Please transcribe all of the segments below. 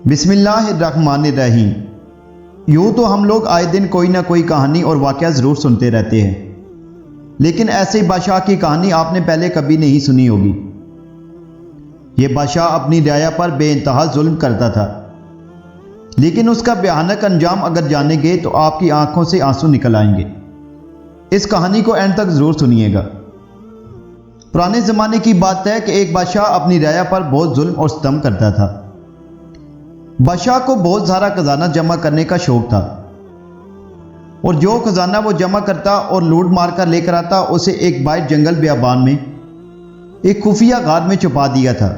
بسم اللہ الرحمن الرحیم۔ یوں تو ہم لوگ آئے دن کوئی نہ کوئی کہانی اور واقعہ ضرور سنتے رہتے ہیں، لیکن ایسے بادشاہ کی کہانی آپ نے پہلے کبھی نہیں سنی ہوگی۔ یہ بادشاہ اپنی رعایا پر بے انتہا ظلم کرتا تھا، لیکن اس کا بھیانک انجام اگر جانیں گے تو آپ کی آنکھوں سے آنسو نکل آئیں گے۔ اس کہانی کو اینڈ تک ضرور سنیے گا۔ پرانے زمانے کی بات ہے کہ ایک بادشاہ اپنی رعایا پر بہت ظلم اور ستم کرتا تھا۔ بادشاہ کو بہت سارا خزانہ جمع کرنے کا شوق تھا، اور جو خزانہ وہ جمع کرتا اور لوٹ مار کر لے کر آتا اسے ایک باہر جنگل بیابان میں ایک خفیہ غار میں چھپا دیا تھا۔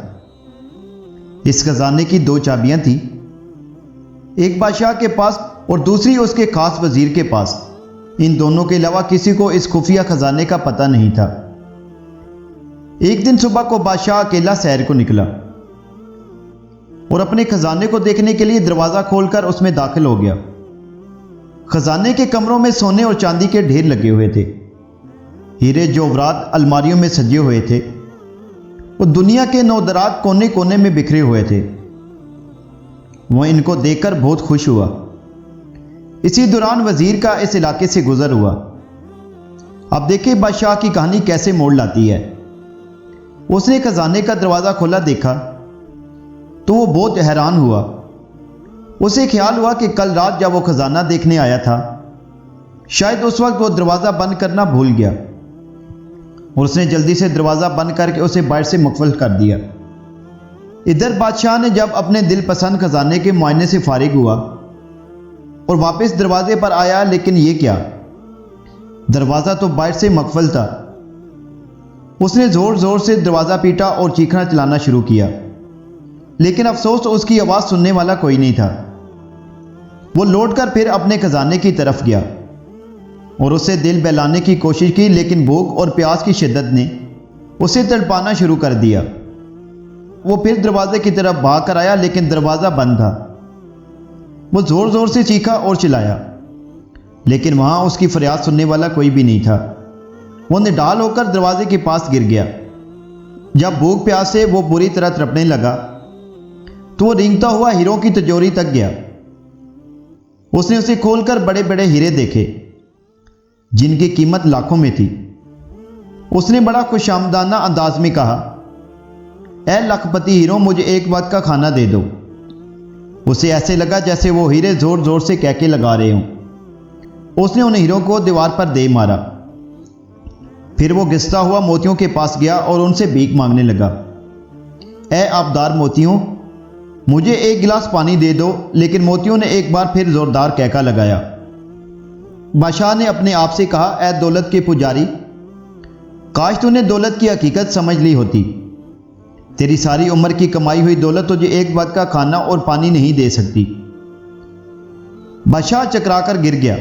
اس خزانے کی دو چابیاں تھیں، ایک بادشاہ کے پاس اور دوسری اس کے خاص وزیر کے پاس۔ ان دونوں کے علاوہ کسی کو اس خفیہ خزانے کا پتہ نہیں تھا۔ ایک دن صبح کو بادشاہ اکیلا سیر کو نکلا اور اپنے خزانے کو دیکھنے کے لیے دروازہ کھول کر اس میں داخل ہو گیا۔ خزانے کے کمروں میں سونے اور چاندی کے ڈھیر لگے ہوئے تھے، ہیرے جواہرات الماریوں میں سجے ہوئے تھے اور دنیا کے نودرات کونے کونے میں بکھرے ہوئے تھے۔ وہ ان کو دیکھ کر بہت خوش ہوا۔ اسی دوران وزیر کا اس علاقے سے گزر ہوا۔ اب دیکھیں بادشاہ کی کہانی کیسے موڑ لاتی ہے۔ اس نے خزانے کا دروازہ کھولا دیکھا تو وہ بہت حیران ہوا۔ اسے خیال ہوا کہ کل رات جب وہ خزانہ دیکھنے آیا تھا، شاید اس وقت وہ دروازہ بند کرنا بھول گیا، اور اس نے جلدی سے دروازہ بند کر کے اسے باہر سے مقفل کر دیا۔ ادھر بادشاہ نے جب اپنے دل پسند خزانے کے معائنے سے فارغ ہوا اور واپس دروازے پر آیا، لیکن یہ کیا، دروازہ تو باہر سے مقفل تھا۔ اس نے زور زور سے دروازہ پیٹا اور چیخنا چلانا شروع کیا، لیکن افسوس اس کی آواز سننے والا کوئی نہیں تھا۔ وہ لوٹ کر پھر اپنے خزانے کی طرف گیا اور اسے دل بہلانے کی کوشش کی، لیکن بھوک اور پیاس کی شدت نے اسے تڑپانا شروع کر دیا۔ وہ پھر دروازے کی طرف بھاگ کر آیا، لیکن دروازہ بند تھا۔ وہ زور زور سے چیخا اور چلایا، لیکن وہاں اس کی فریاد سننے والا کوئی بھی نہیں تھا۔ وہ نڈال ہو کر دروازے کے پاس گر گیا۔ جب بھوک پیاس سے وہ بری طرح تڑپنے لگا تو وہ رینگتا ہوا ہیروں کی تجوری تک گیا۔ اس نے اسے کھول کر بڑے بڑے ہیرے دیکھے جن کی قیمت لاکھوں میں تھی۔ اس نے بڑا خوش آمدانہ انداز میں کہا، اے لاکھ پتی ہیروں، مجھے ایک وقت کا کھانا دے دو۔ اسے ایسے لگا جیسے وہ ہیرے زور زور سے کہکے لگا رہے ہوں۔ اس نے ان ہیروں کو دیوار پر دے مارا۔ پھر وہ گھستا ہوا موتیوں کے پاس گیا اور ان سے بھیک مانگنے لگا، اے آبدار موتیوں، مجھے ایک گلاس پانی دے دو۔ لیکن موتیوں نے ایک بار پھر زوردار کہکا لگایا۔ بادشاہ نے اپنے آپ سے کہا، اے دولت کے پجاری، کاش تو نے دولت کی حقیقت سمجھ لی ہوتی۔ تیری ساری عمر کی کمائی ہوئی دولت تجھے ایک وقت کا کھانا اور پانی نہیں دے سکتی۔ بادشاہ چکرا کر گر گیا۔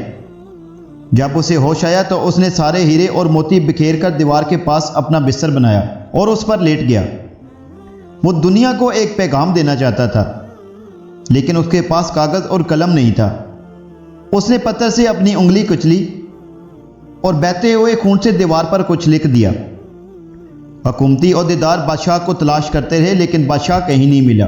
جب اسے ہوش آیا تو اس نے سارے ہیرے اور موتی بکھیر کر دیوار کے پاس اپنا بستر بنایا اور اس پر لیٹ گیا۔ وہ دنیا کو ایک پیغام دینا چاہتا تھا، لیکن اس کے پاس کاغذ اور قلم نہیں تھا۔ اس نے پتھر سے اپنی انگلی کچلی اور بہتے ہوئے خون سے دیوار پر کچھ لکھ دیا۔ حکومتی عہدیدار بادشاہ کو تلاش کرتے رہے، لیکن بادشاہ کہیں نہیں ملا۔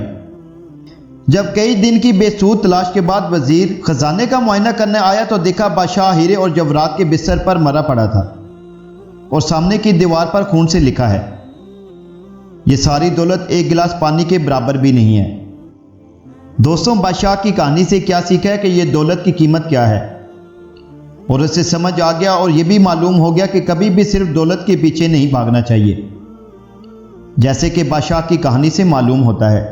جب کئی دن کی بے سود تلاش کے بعد وزیر خزانے کا معائنہ کرنے آیا تو دیکھا بادشاہ ہیرے اور جواہرات کے بستر پر مرا پڑا تھا، اور سامنے کی دیوار پر خون سے لکھا ہے، یہ ساری دولت ایک گلاس پانی کے برابر بھی نہیں ہے۔ دوستوں، بادشاہ کی کہانی سے کیا سیکھا ہے کہ یہ دولت کی قیمت کیا ہے، اور اسے سمجھ آ گیا، اور یہ بھی معلوم ہو گیا کہ کبھی بھی صرف دولت کے پیچھے نہیں بھاگنا چاہیے، جیسے کہ بادشاہ کی کہانی سے معلوم ہوتا ہے۔